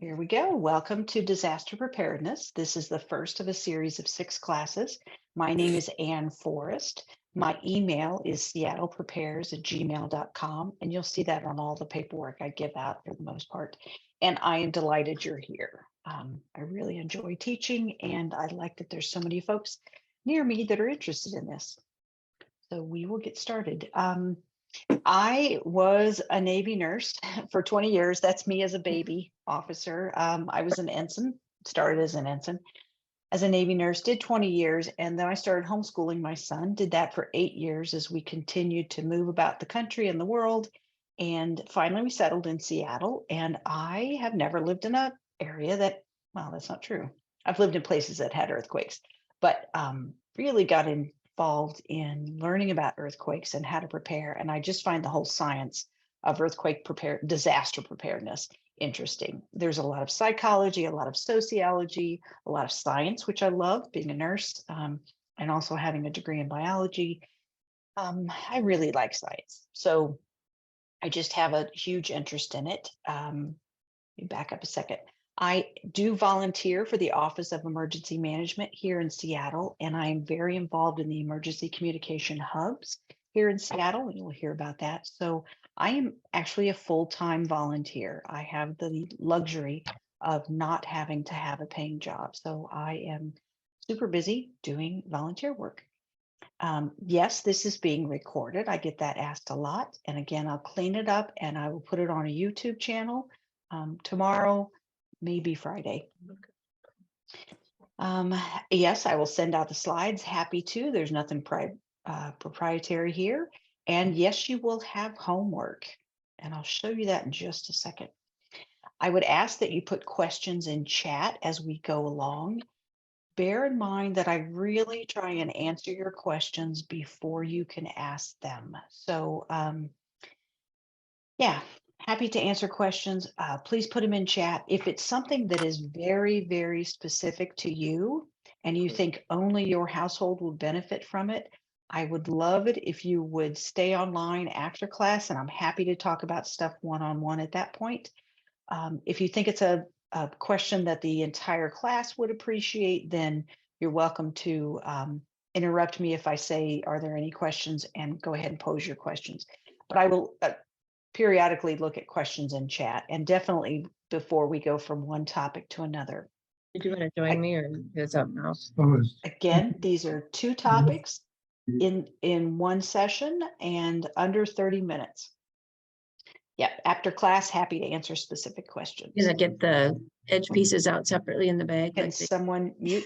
Here we go. Welcome to Disaster Preparedness. This is the first of a series of 6 classes. My name is Ann Forrest. My email is seattleprepares@gmail.com, and you'll see that on all the paperwork I give out for the most part. And I am delighted you're here. I really enjoy teaching, and I like that there's so many folks near me that are interested in this. So we will get started. I was a Navy nurse for 20 years. That's me as a baby officer. I was an ensign, started as an ensign, as a Navy nurse, did 20 years, and then I started homeschooling my son, did that for 8 years as we continued to move about the country and the world. And finally, we settled in Seattle. And I have never lived in an area that, well, that's not true. I've lived in places that had earthquakes, but really got involved in learning about earthquakes and how to prepare. And I just find the whole science of disaster preparedness interesting. There's a lot of psychology, a lot of sociology, a lot of science, which I love being a nurse, and also having a degree in biology. I really like science. So I just have a huge interest in it. Let me back up a second. I do volunteer for the Office of Emergency Management here in Seattle, and I am very involved in the emergency communication hubs here in Seattle, and you'll hear about that. So I am actually a full-time volunteer. I have the luxury of not having to have a paying job. So I am super busy doing volunteer work. Yes, this is being recorded. I get that asked a lot. And again, I'll clean it up and I will put it on a YouTube channel tomorrow, maybe Friday. Yes, I will send out the slides. Happy to. There's nothing proprietary here. And yes, you will have homework. And I'll show you that in just a second. I would ask that you put questions in chat as we go along. Bear in mind that I really try and answer your questions before you can ask them. So yeah, happy to answer questions. Please put them in chat. If it's something that is very, very specific to you and you think only your household will benefit from it, I would love it if you would stay online after class, and I'm happy to talk about stuff one-on-one at that point. If you think it's a question that the entire class would appreciate, then you're welcome to interrupt me if I say, are there any questions, and go ahead and pose your questions. But I will periodically look at questions in chat, and definitely before we go from one topic to another. Did you want to join me or is up now? Again, these are 2 topics in one session and under 30 minutes. Yeah, after class, happy to answer specific questions. Gonna get the edge pieces out separately in the bag. Can someone mute?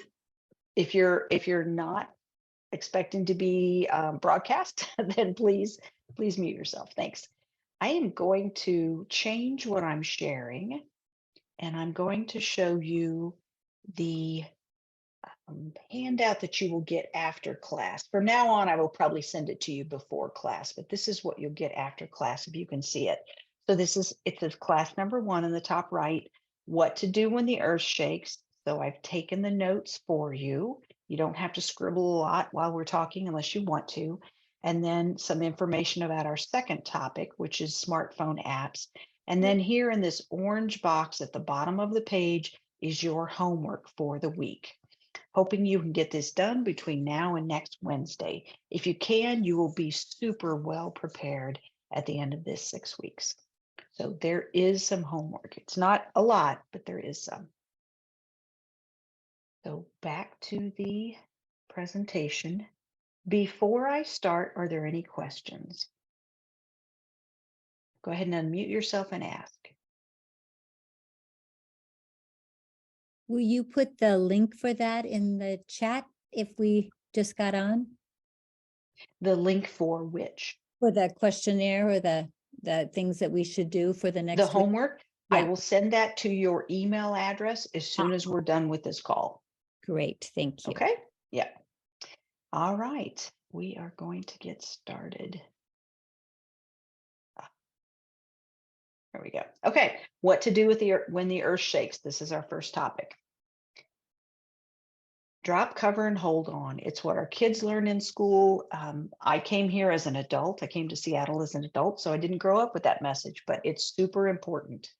If you're not expecting to be broadcast, then please mute yourself. Thanks. I am going to change what I'm sharing, and I'm going to show you the handout that you will get after class. From now on, I will probably send it to you before class, but this is what you'll get after class if you can see it. So it's class number 1 in the top right, what to do when the earth shakes. So I've taken the notes for you. You don't have to scribble a lot while we're talking unless you want to. And then some information about our second topic, which is smartphone apps. And then here in this orange box at the bottom of the page is your homework for the week. Hoping you can get this done between now and next Wednesday. If you can, you will be super well prepared at the end of this 6 weeks. So there is some homework. It's not a lot, but there is some. So back to the presentation. Before I start, are there any questions? Go ahead and unmute yourself and ask. Will you put the link for that in the chat if we just got on? The link for which? For the questionnaire or the things that we should do for the next The week? homework? Yeah. I Yeah. will send that to your email address as soon as we're done with this call. Great, thank you. Okay, yeah. All right, we are going to get started. There we go. Okay, what to do with when the earth shakes. This is our first topic. Drop, cover, and hold on. It's what our kids learn in school. I came here as an adult. I came to Seattle as an adult, so I didn't grow up with that message, but it's super important.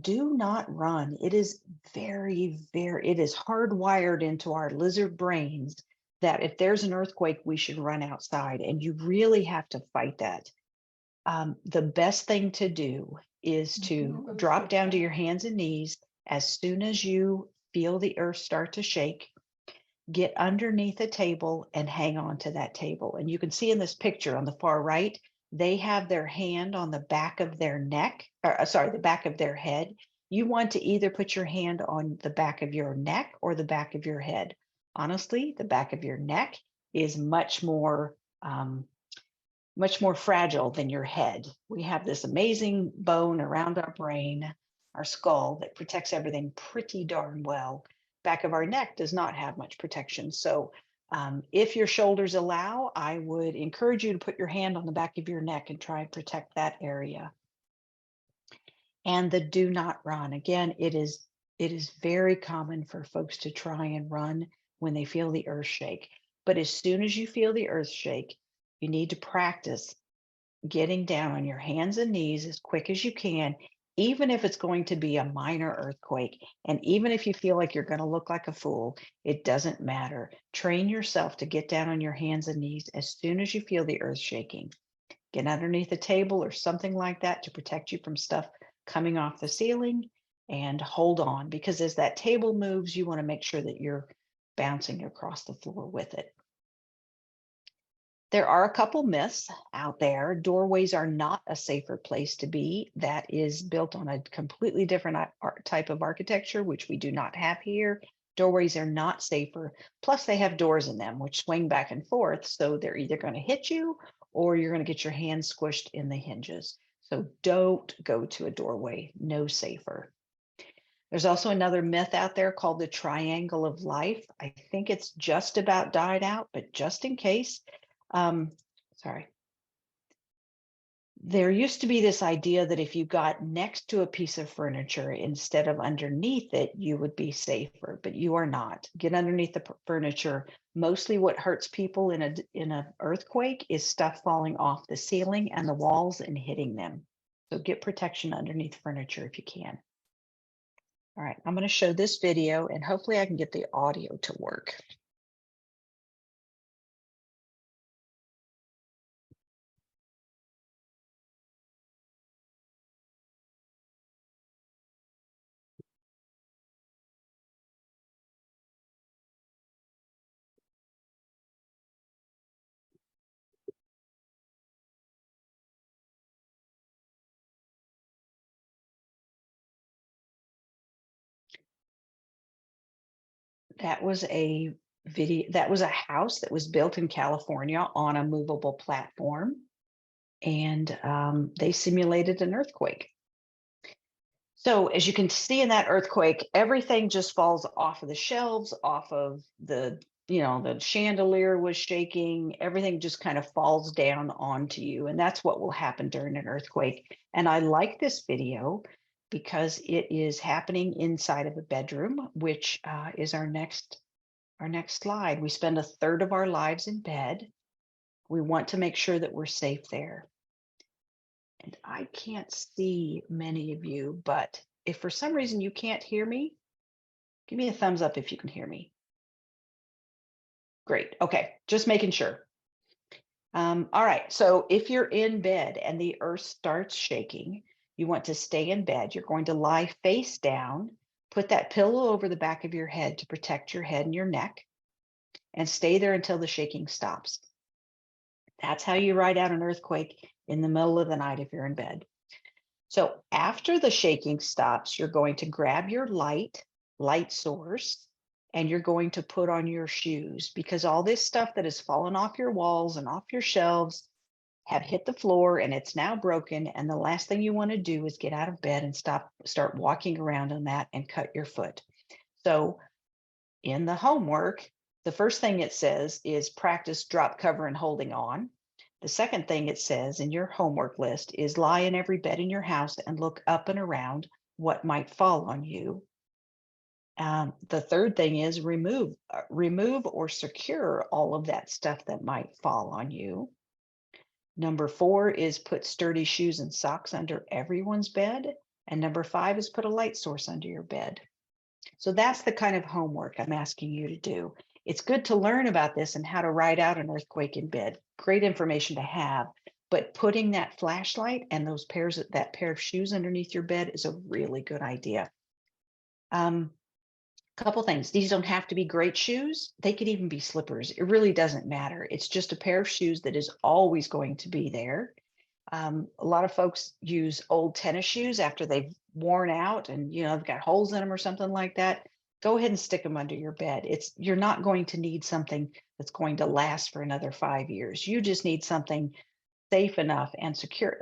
Do not run. It is it is hardwired into our lizard brains that if there's an earthquake, we should run outside, and you really have to fight that. The best thing to do is to drop down to your hands and knees as soon as you feel the earth start to shake. Get underneath a table and hang on to that table. And you can see in this picture on the far right, they have their hand on the back of their neck, or sorry, the back of their head. You want to either put your hand on the back of your neck or the back of your head. Honestly, the back of your neck is much more fragile than your head. We have this amazing bone around our brain, our skull, that protects everything pretty darn well. Back of our neck does not have much protection. So if your shoulders allow, I would encourage you to put your hand on the back of your neck and try and protect that area. And the do not run. Again, it is very common for folks to try and run when they feel the earth shake. But as soon as you feel the earth shake, you need to practice getting down on your hands and knees as quick as you can, even if it's going to be a minor earthquake. And even if you feel like you're going to look like a fool, it doesn't matter. Train yourself to get down on your hands and knees as soon as you feel the earth shaking. Get underneath a table or something like that to protect you from stuff coming off the ceiling, and hold on, because as that table moves, you want to make sure that you're bouncing across the floor with it. There are a couple myths out there. Doorways are not a safer place to be. That is built on a completely different type of architecture, which we do not have here. Doorways are not safer. Plus, they have doors in them, which swing back and forth. So they're either going to hit you or you're going to get your hands squished in the hinges. So don't go to a doorway. No safer. There's also another myth out there called the triangle of life. I think it's just about died out, but just in case, there used to be this idea that if you got next to a piece of furniture instead of underneath it, you would be safer, but you are not. Get underneath the furniture. Mostly what hurts people in an earthquake is stuff falling off the ceiling and the walls and hitting them. So get protection underneath furniture if you can. All right, I'm going to show this video and hopefully I can get the audio to work. That was a video. That was a house that was built in California on a movable platform, and they simulated an earthquake. So as you can see in that earthquake, everything just falls off of the shelves, off of the chandelier was shaking. Everything just kind of falls down onto you. And that's what will happen during an earthquake. And I like this video because it is happening inside of a bedroom, which is our next slide. We spend a third of our lives in bed. We want to make sure that we're safe there. And I can't see many of you, but if for some reason you can't hear me, give me a thumbs up if you can hear me. Great. Okay, just making sure. All right, so if you're in bed and the earth starts shaking, you want to stay in bed. You're going to lie face down, put that pillow over the back of your head to protect your head and your neck, and stay there until the shaking stops. That's how you ride out an earthquake in the middle of the night if you're in bed. So after the shaking stops, you're going to grab your light source, and you're going to put on your shoes, because all this stuff that has fallen off your walls and off your shelves have hit the floor and it's now broken. And the last thing you want to do is get out of bed and start walking around on that and cut your foot. So in the homework, the first thing it says is practice drop, cover, and holding on. The second thing it says in your homework list is lie in every bed in your house and look up and around what might fall on you. The third thing is remove or secure all of that stuff that might fall on you. Number 4 is put sturdy shoes and socks under everyone's bed. And number 5 is put a light source under your bed. So that's the kind of homework I'm asking you to do. It's good to learn about this and how to ride out an earthquake in bed. Great information to have, but putting that flashlight and that pair of shoes underneath your bed is a really good idea. Couple things. These don't have to be great shoes. They could even be slippers. It really doesn't matter. It's just a pair of shoes that is always going to be there. A lot of folks use old tennis shoes after they've worn out and they've got holes in them or something like that. Go ahead and stick them under your bed. You're not going to need something that's going to last for another 5 years. You just need something safe enough and secure,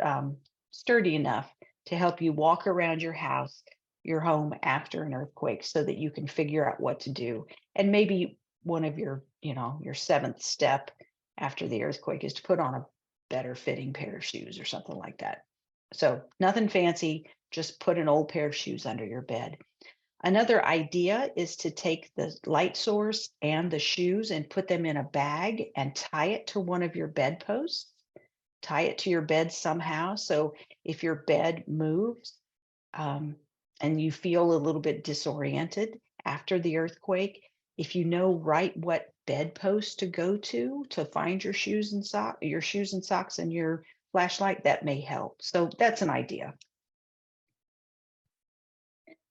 sturdy enough to help you walk around your house, your home after an earthquake, so that you can figure out what to do. And maybe one of your 7th step after the earthquake is to put on a better fitting pair of shoes or something like that. So nothing fancy, just put an old pair of shoes under your bed. Another idea is to take the light source and the shoes and put them in a bag and tie it to one of your bedposts. Tie it to your bed somehow. So if your bed moves and you feel a little bit disoriented after the earthquake, if you know right what bedpost to go to find your shoes and socks and your flashlight, that may help. So that's an idea.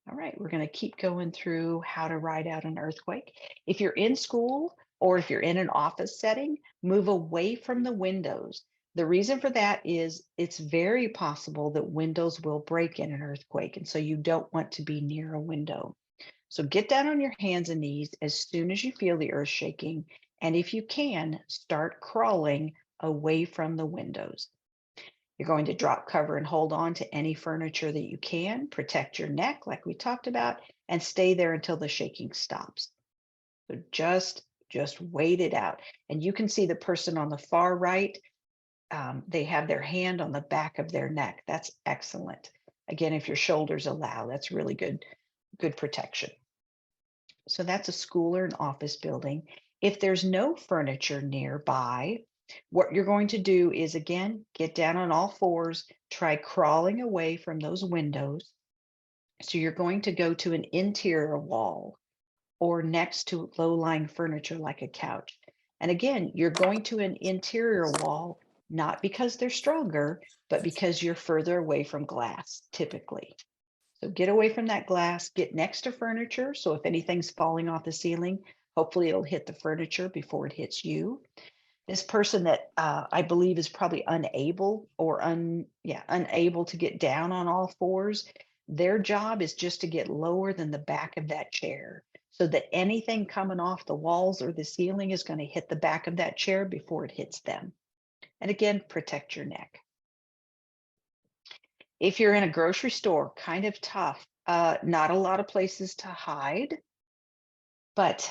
All right, we're going to keep going through how to ride out an earthquake. If you're in school or if you're in an office setting, move away from the windows. The reason for that is it's very possible that windows will break in an earthquake, and so you don't want to be near a window. So get down on your hands and knees as soon as you feel the earth shaking, and if you can, start crawling away from the windows. You're going to drop cover and hold on to any furniture that you can, protect your neck like we talked about, and stay there until the shaking stops. So just wait it out. And you can see the person on the far right, they have their hand on the back of their neck. That's excellent. Again, if your shoulders allow, that's really good protection. So that's a school or an office building. If there's no furniture nearby, what you're going to do is, again, get down on all fours, try crawling away from those windows. So you're going to go to an interior wall or next to low-lying furniture like a couch. And again, you're going to an interior wall, not because they're stronger, but because you're further away from glass, typically. So get away from that glass, get next to furniture. So if anything's falling off the ceiling, hopefully it'll hit the furniture before it hits you. This person that I believe is probably unable to get down on all fours, their job is just to get lower than the back of that chair so that anything coming off the walls or the ceiling is going to hit the back of that chair before it hits them. And again, protect your neck. If you're in a grocery store, kind of tough, not a lot of places to hide, but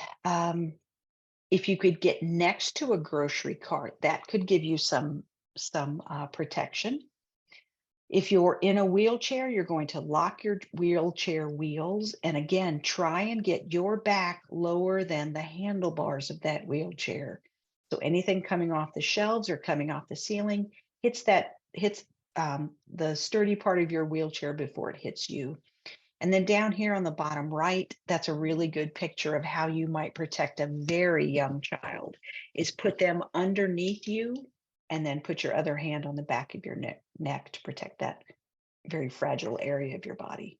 if you could get next to a grocery cart, that could give you some protection. If you're in a wheelchair, you're going to lock your wheelchair wheels. And again, try and get your back lower than the handlebars of that wheelchair. So anything coming off the shelves or coming off the ceiling hits the sturdy part of your wheelchair before it hits you. And then down here on the bottom right, that's a really good picture of how you might protect a very young child, is put them underneath you and then put your other hand on the back of your neck to protect that very fragile area of your body.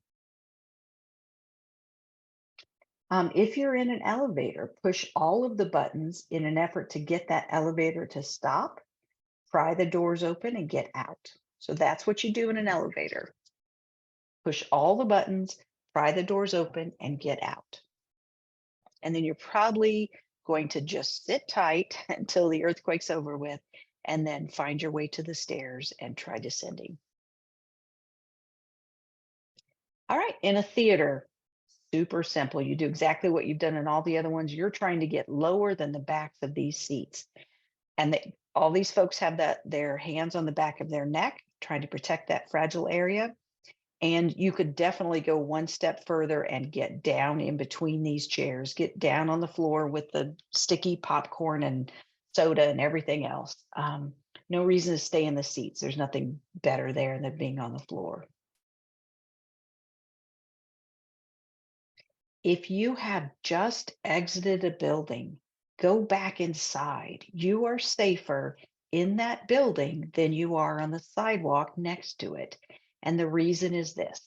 If you're in an elevator, push all of the buttons in an effort to get that elevator to stop, pry the doors open and get out. So that's what you do in an elevator. Push all the buttons, pry the doors open, and get out. And then you're probably going to just sit tight until the earthquake's over with, and then find your way to the stairs and try descending. All right, in a theater, super simple. You do exactly what you've done in all the other ones. You're trying to get lower than the backs of these seats. And all these folks have their hands on the back of their neck, trying to protect that fragile area. And you could definitely go one step further and get down in between these chairs, get down on the floor with the sticky popcorn and soda and everything else. No reason to stay in the seats. There's nothing better there than being on the floor. If you have just exited a building, go back inside. You are safer in that building than you are on the sidewalk next to it. And the reason is this.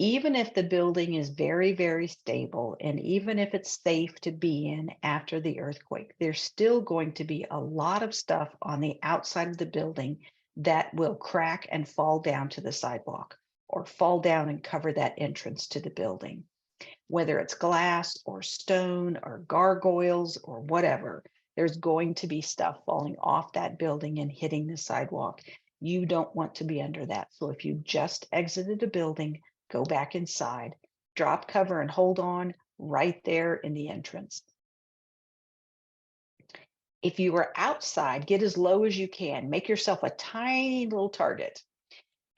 Even if the building is very, very stable, and even if it's safe to be in after the earthquake, there's still going to be a lot of stuff on the outside of the building that will crack and fall down to the sidewalk or fall down and cover that entrance to the building. Whether it's glass or stone or gargoyles or whatever, there's going to be stuff falling off that building and hitting the sidewalk. You don't want to be under that. So if you just exited a building, go back inside, drop cover and hold on right there in the entrance. If you are outside, get as low as you can. Make yourself a tiny little target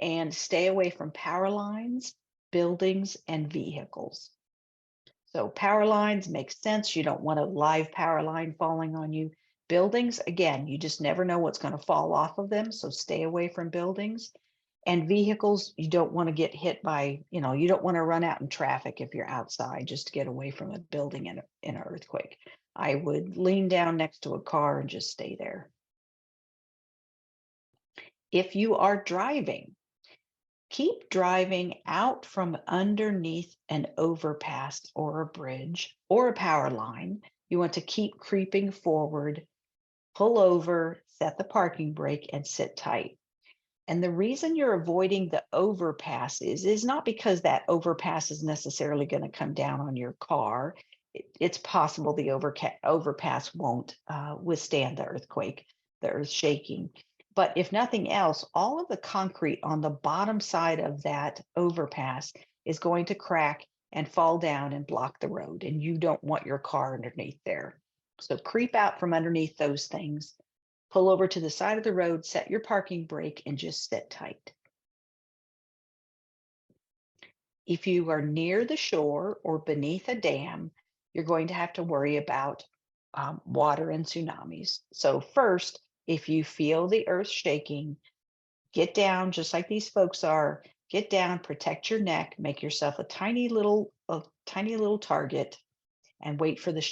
and stay away from power lines, buildings, and vehicles. So power lines make sense. You don't want a live power line falling on you. Buildings, again, you just never know what's going to fall off of them. So stay away from buildings. And vehicles, you don't want to get hit by, you don't want to run out in traffic if you're outside just to get away from a building in an earthquake. I would lean down next to a car and just stay there. If you are driving, keep driving out from underneath an overpass or a bridge or a power line. You want to keep creeping forward, pull over, set the parking brake, and sit tight. And the reason you're avoiding the overpass is not because that overpass is necessarily going to come down on your car. It's possible the overpass won't withstand the earthquake, the earth shaking. But if nothing else, all of the concrete on the bottom side of that overpass is going to crack and fall down and block the road. And you don't want your car underneath there. So creep out from underneath those things. Pull over to the side of the road, set your parking brake, and just sit tight. If you are near the shore or beneath a dam, you're going to have to worry about water and tsunamis. So first, if you feel the earth shaking, get down just like these folks are. Get down, protect your neck, make yourself a tiny little target, and wait for the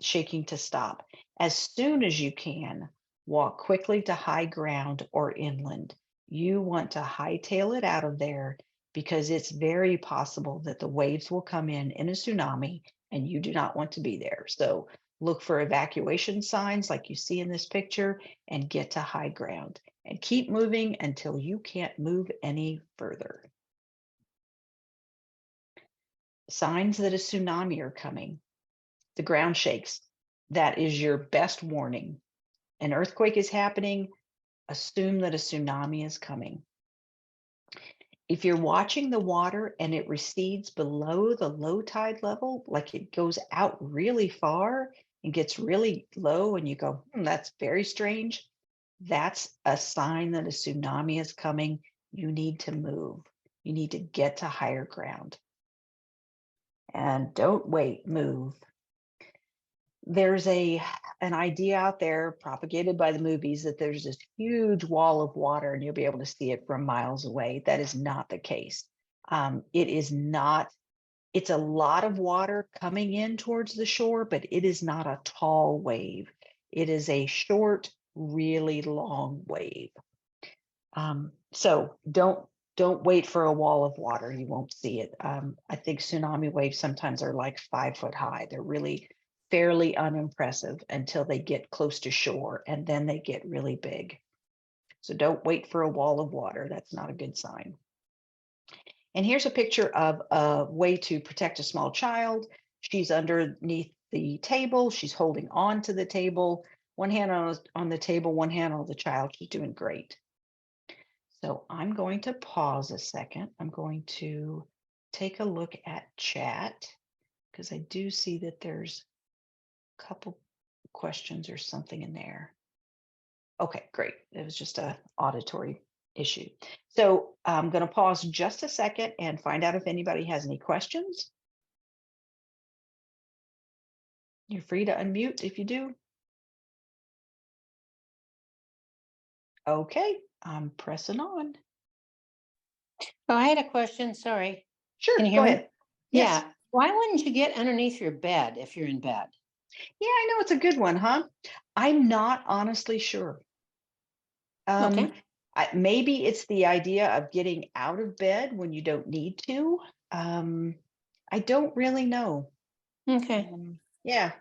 shaking to stop. As soon as you can, walk quickly to high ground or inland. You want to hightail it out of there because it's very possible that the waves will come in a tsunami and you do not want to be there. So look for evacuation signs like you see in this picture and get to high ground and keep moving until you can't move any further. Signs that a tsunami are coming. The ground shakes. That is your best warning. An earthquake is happening. Assume that a tsunami is coming. If you're watching the water and it recedes below the low tide level, like it goes out really far and gets really low, and you go, that's very strange. That's a sign that a tsunami is coming. You need to move. You need to get to higher ground. And don't wait, move. There's an idea out there propagated by the movies that there's this huge wall of water and you'll be able to see it from miles away. That is not the case. It is not, it's a lot of water coming in towards the shore, but it is not a tall wave. It is a short, really long wave. So don't wait for a wall of water. You won't see it. I think tsunami waves sometimes are like 5 foot high. They're really fairly unimpressive until they get close to shore, and then they get really big. So don't wait for a wall of water. That's not a good sign. And here's a picture of a way to protect a small child. She's underneath the table. She's holding on to the table. One hand on the table, one hand on the child. She's doing great. So I'm going to pause a second. I'm going to take a look at chat because I do see that there's a couple questions or something in there. Okay, great. It was just an auditory issue. So I'm going to pause just a second and find out if anybody has any questions. You're free to unmute if you do. Okay, I'm pressing on. Oh, I had a question. Sorry. Sure, Can you go hear me? ahead. Yes. Why wouldn't you get underneath your bed if you're in bed? Yeah, I know it's a good one, huh? I'm not honestly sure. Um, Okay, maybe it's the idea of getting out of bed when you don't need to. Um, I don't really know. okay, Yeah,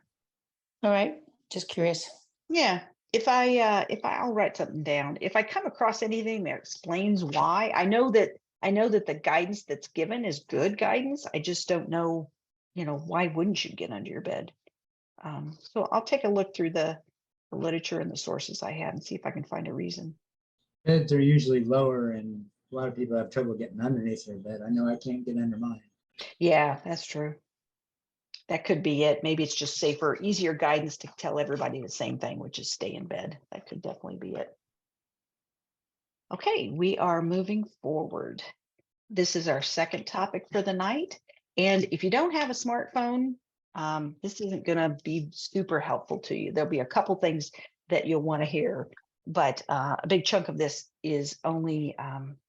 all right. Just curious. yeah. If I'll write something down. If I come across anything that explains why, I know that the guidance that's given is good guidance. I just don't know, why wouldn't you get under your bed? So I'll take a look through the literature and the sources I have and see if I can find a reason. Beds are usually lower and a lot of people have trouble getting underneath their bed. I know I can't get under mine. Yeah, that's true. That could be it. Maybe it's just safer, easier guidance to tell everybody the same thing, which is stay in bed. That could definitely be it. Okay, we are moving forward. This is our second topic for the night. And if you don't have a smartphone, this isn't going to be super helpful to you. There'll be a couple things that you'll want to hear, but a big chunk of this is only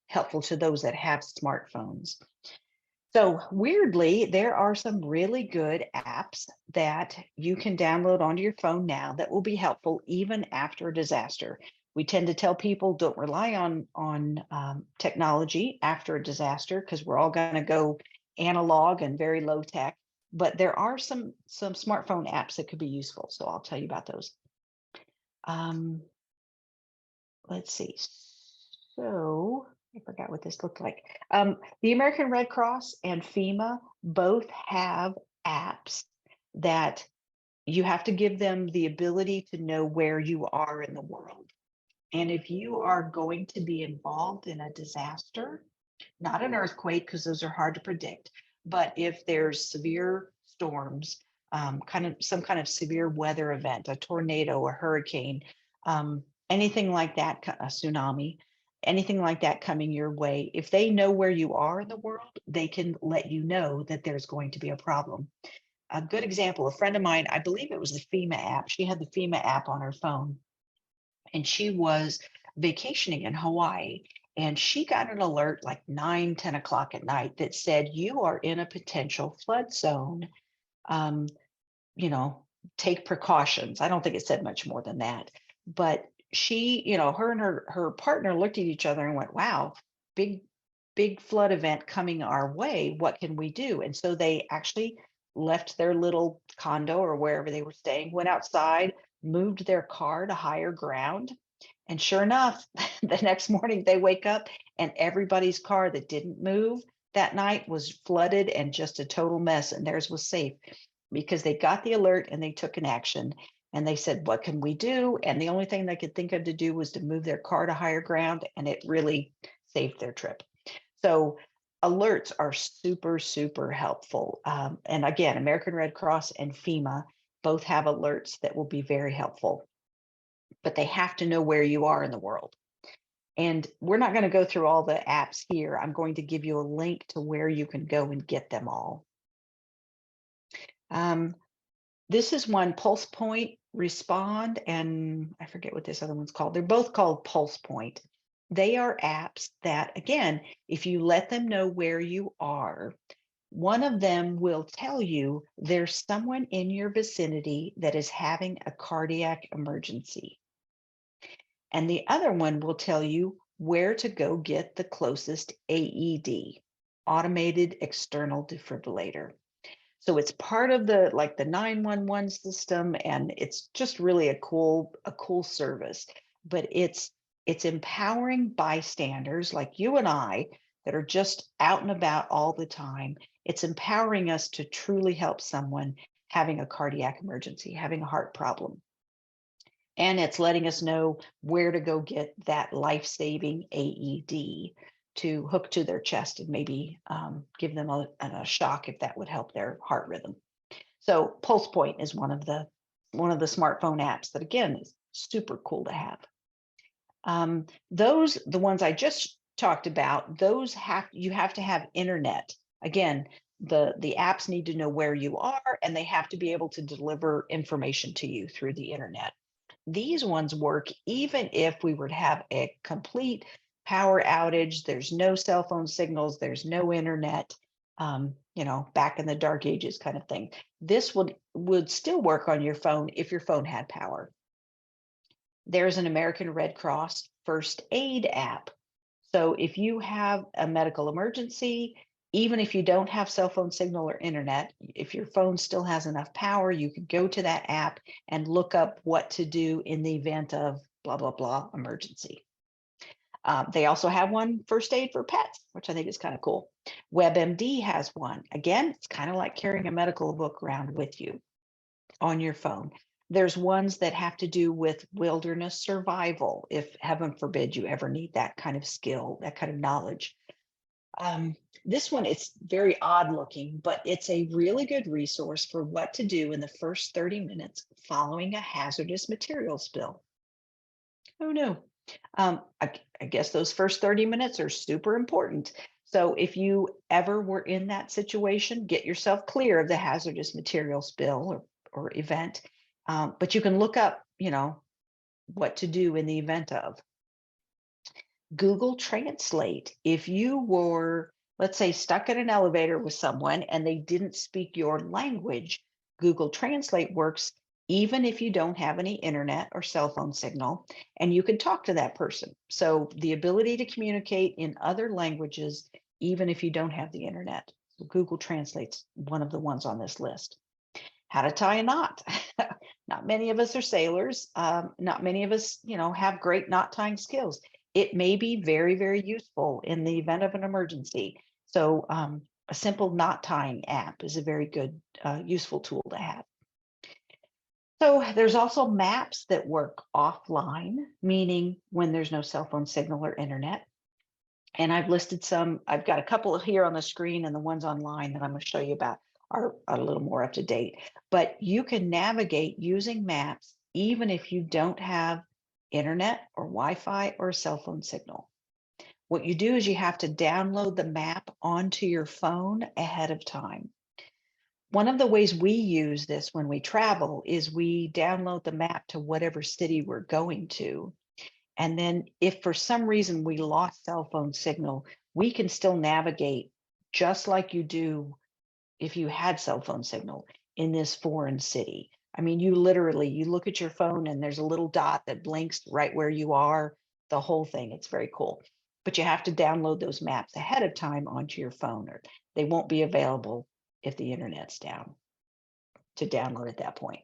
helpful to those that have smartphones. So weirdly, there are some really good apps that you can download onto your phone now that will be helpful even after a disaster. We tend to tell people don't rely on technology after a disaster because we're all going to go analog and very low tech. But there are some smartphone apps that could be useful. So I'll tell you about those. Let's see. So I forgot what this looked like. The American Red Cross and FEMA both have apps that you have to give them the ability to know where you are in the world. And if you are going to be involved in a disaster, not an earthquake, because those are hard to predict, but if there's severe storms, some kind of severe weather event, a tornado, a hurricane, anything like that, a tsunami, anything like that coming your way, if they know where you are in the world, they can let you know that there's going to be a problem. A good example, a friend of mine, I believe it was the FEMA app. She had the FEMA app on her phone and she was vacationing in Hawaii. And she got an alert like 9, 10 o'clock at night that said, you are in a potential flood zone. Um, take precautions. I don't think it said much more than that. But she, her and her partner looked at each other and went, wow, big flood event coming our way. What can we do? And so they actually left their little condo or wherever they were staying, went outside, moved their car to higher ground. And sure enough, the next morning they wake up and everybody's car that didn't move that night was flooded and just a total mess. And theirs was safe because they got the alert and they took an action. And they said, what can we do? And the only thing they could think of to do was to move their car to higher ground. And it really saved their trip. So alerts are super, super helpful. And again, American Red Cross and FEMA both have alerts that will be very helpful, but they have to know where you are in the world. And we're not going to go through all the apps here. I'm going to give you a link to where you can go and get them all. This is one, Pulse Point, Respond, and I forget what this other one's called. They're both called Pulse Point. They are apps that, again, if you let them know where you are, one of them will tell you there's someone in your vicinity that is having a cardiac emergency. And the other one will tell you where to go get the closest AED, automated external defibrillator. So it's part of the 911 system, and it's just really a cool service. But it's empowering bystanders like you and I that are just out and about all the time. It's empowering us to truly help someone having a cardiac emergency, having a heart problem. And it's letting us know where to go get that life-saving AED to hook to their chest and maybe give them a shock if that would help their heart rhythm. So Pulse Point is one of the smartphone apps that, again, is super cool to have. The ones I just talked about, you have to have internet. Again, the apps need to know where you are, and they have to be able to deliver information to you through the internet. These ones work even if we were to have a complete power outage, there's no cell phone signals, there's no internet. you know, back in the dark ages kind of thing. This would still work on your phone if your phone had power. There's an American Red Cross first aid app. So if you have a medical emergency, even if you don't have cell phone signal or internet, if your phone still has enough power, you can go to that app and look up what to do in the event of blah, blah, blah emergency. They also have one first aid for pets, which I think is kind of cool. WebMD has one. Again, it's kind of like carrying a medical book around with you on your phone. There's ones that have to do with wilderness survival, if heaven forbid you ever need that kind of skill, that kind of knowledge. This one, it's very odd looking, but it's a really good resource for what to do in the first 30 minutes following a hazardous material spill. Oh no. I guess those first 30 minutes are super important. So if you ever were in that situation, get yourself clear of the hazardous material spill or event. But you can look up, you know, what to do in the event of. Google Translate. If you were, let's say, stuck in an elevator with someone and they didn't speak your language, Google Translate works even if you don't have any internet or cell phone signal, and you can talk to that person. So the ability to communicate in other languages, even if you don't have the internet. So Google Translate's one of the ones on this list. How to tie a knot. Not many of us are sailors. Not many of us, you know, have great knot tying skills. It may be very, very useful in the event of an emergency. So a simple knot tying app is a very good, useful tool to have. So there's also maps that work offline, meaning when there's no cell phone signal or internet. And I've listed some, I've got a couple here on the screen, and the ones online that I'm going to show you about are a little more up to date. But you can navigate using maps even if you don't have internet or Wi-Fi or a cell phone signal. What you do is you have to download the map onto your phone ahead of time. One of the ways we use this when we travel is we download the map to whatever city we're going to. And then if for some reason we lost cell phone signal, we can still navigate just like you do if you had cell phone signal in this foreign city. I mean, you literally, you look at your phone and there's a little dot that blinks right where you are, the whole thing. It's very cool. But you have to download those maps ahead of time onto your phone, or they won't be available if the internet's down to download at that point.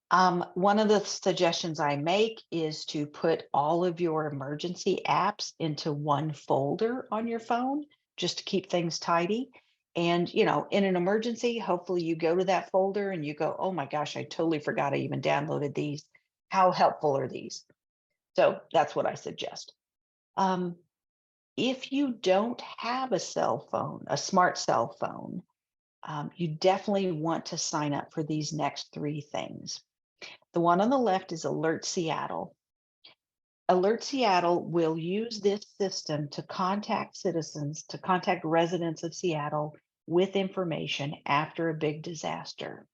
One of the suggestions I make is to put all of your emergency apps into one folder on your phone, just to keep things tidy. And, you know, in an emergency, hopefully you go to that folder and you go, oh my gosh, I totally forgot I even downloaded these. How helpful are these? So that's what I suggest. If you don't have a cell phone, a smart cell phone, you definitely want to sign up for these next three things. The one on the left is Alert Seattle. Alert Seattle will use this system to contact citizens, to contact residents of Seattle with information after a big disaster.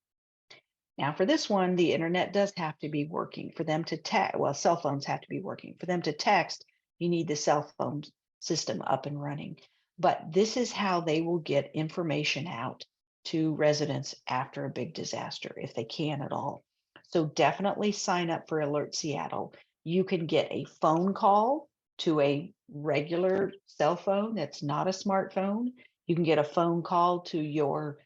Now for this one, the internet does have to be working for them to text. Well, cell phones have to be working. For them to text, you need the cell phone system up and running. But this is how they will get information out to residents after a big disaster, if they can at all. So definitely sign up for Alert Seattle. You can get a phone call to a regular cell phone that's not a smartphone. You can get a phone call to your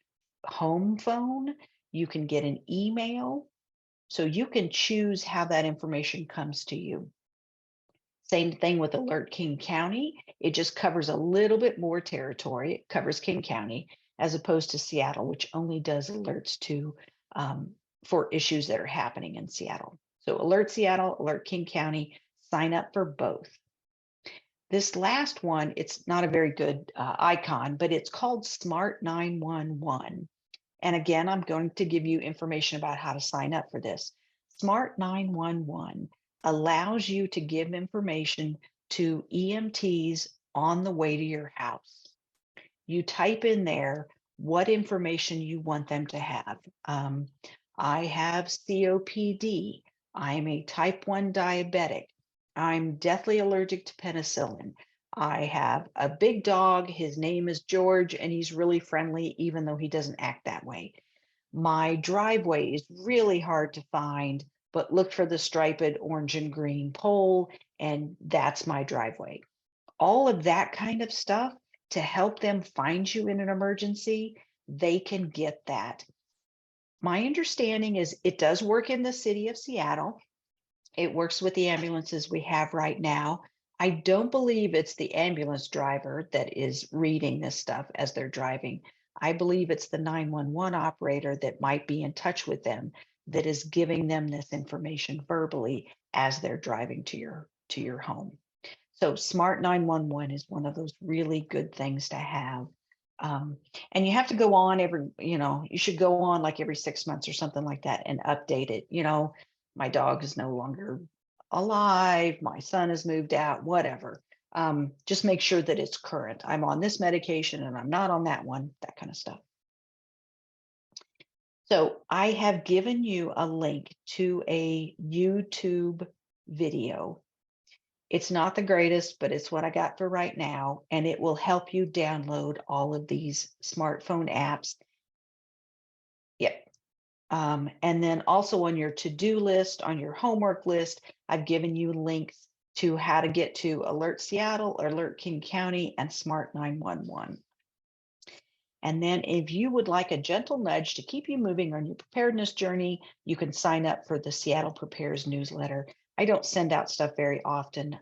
home phone. You can get an email. So you can choose how that information comes to you. Same thing with Alert King County. It just covers a little bit more territory. It covers King County as opposed to Seattle, which only does alerts to for issues that are happening in Seattle. So Alert Seattle, Alert King County, sign up for both. This last one, it's not a very good icon, but it's called Smart 911. And again, I'm going to give you information about how to sign up for this. Smart 911 allows you to give information to EMTs on the way to your house. You type in there what information you want them to have. I have COPD. I'm a type 1 diabetic. I'm deathly allergic to penicillin. I have a big dog. His name is George, and he's really friendly, even though he doesn't act that way. My driveway is really hard to find, but look for the striped orange and green pole, and that's my driveway. All of that kind of stuff to help them find you in an emergency, they can get that. My understanding is it does work in the city of Seattle. It works with the ambulances we have right now. I don't believe it's the ambulance driver that is reading this stuff as they're driving. I believe it's the 911 operator that might be in touch with them that is giving them this information verbally as they're driving to your home. So Smart 911 is one of those really good things to have. And you have to go on you should go on like every 6 months or something like that and update it. My dog is no longer alive, my son has moved out, whatever. Just make sure that it's current. I'm on this medication and I'm not on that one, that kind of stuff. So I have given you a link to a YouTube video. It's not the greatest, but it's what I got for right now, and it will help you download all of these smartphone apps. Yep. And then also on your to-do list, on your homework list, I've given you links to how to get to Alert Seattle, Alert King County, and Smart 911. And then if you would like a gentle nudge to keep you moving on your preparedness journey, you can sign up for the Seattle Prepares newsletter. I don't send out stuff very often,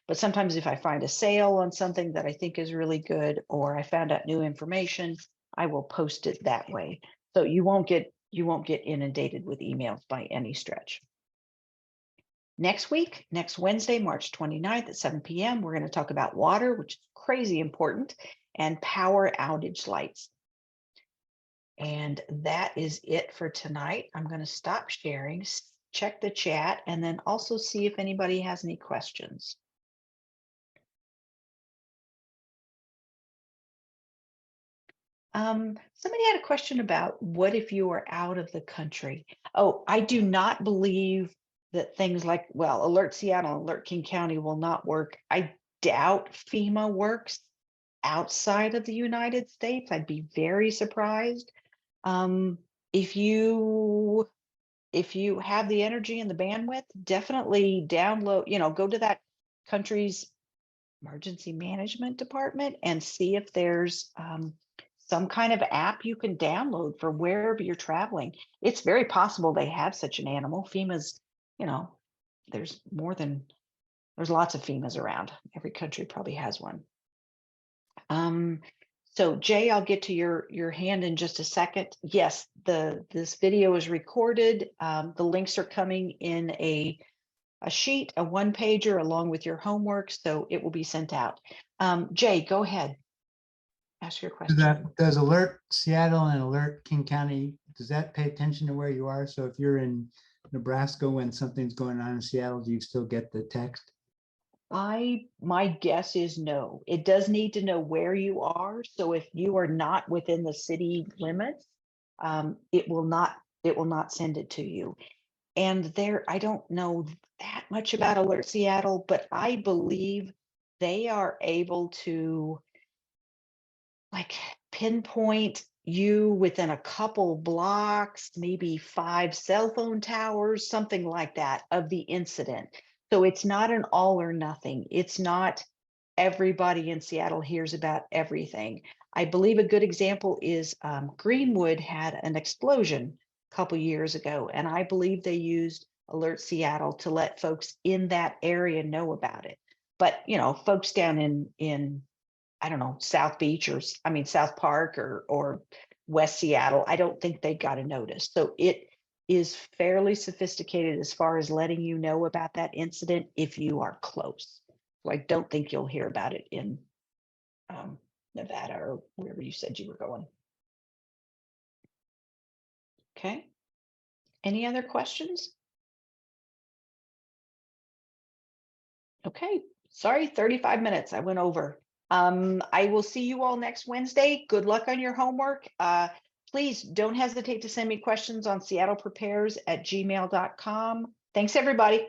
but sometimes if I find a sale on something that I think is really good, or I found out new information, I will post it that way. So you won't get inundated with emails by any stretch. Next week, next Wednesday, March 29th at 7 p.m., we're going to talk about water, which is crazy important, and power outage lights. And that is it for tonight. I'm going to stop sharing, check the chat, and then also see if anybody has any questions. Somebody had a question about what if you are out of the country? Oh, I do not believe that things like, well, Alert Seattle, Alert King County will not work. I doubt FEMA works outside of the United States. I'd be very surprised. If you have the energy and the bandwidth, definitely download, go to that country's emergency management department and see if there's some kind of app you can download for wherever you're traveling. It's very possible they have such an animal. FEMA's, there's lots of FEMAs around. Every country probably has one. So Jay, I'll get to your hand in just a second. Yes, this video is recorded. The links are coming in a sheet, a one-pager along with your homework, so it will be sent out. Jay, go ahead. Ask your question. Does Alert Seattle and Alert King County, does that pay attention to where you are? So if you're in Nebraska when something's going on in Seattle, do you still get the text? My guess is no. It does need to know where you are. So if you are not within the city limits, it will not send it to you. And I don't know that much about Alert Seattle, but I believe they are able to pinpoint you within a couple blocks, maybe 5 cell phone towers, something like that, of the incident. So it's not an all or nothing. It's not everybody in Seattle hears about everything. I believe a good example is Greenwood had an explosion a couple years ago, and I believe they used Alert Seattle to let folks in that area know about it. But folks down in I don't know, South Park or West Seattle, I don't think they got a notice. So it is fairly sophisticated as far as letting you know about that incident if you are close. So I don't think you'll hear about it in Nevada or wherever you said you were going. Okay. Any other questions? Okay. Sorry, 35 minutes. I went over. I will see you all next Wednesday. Good luck on your homework. Please don't hesitate to send me questions on seattleprepares@gmail.com. Thanks, everybody.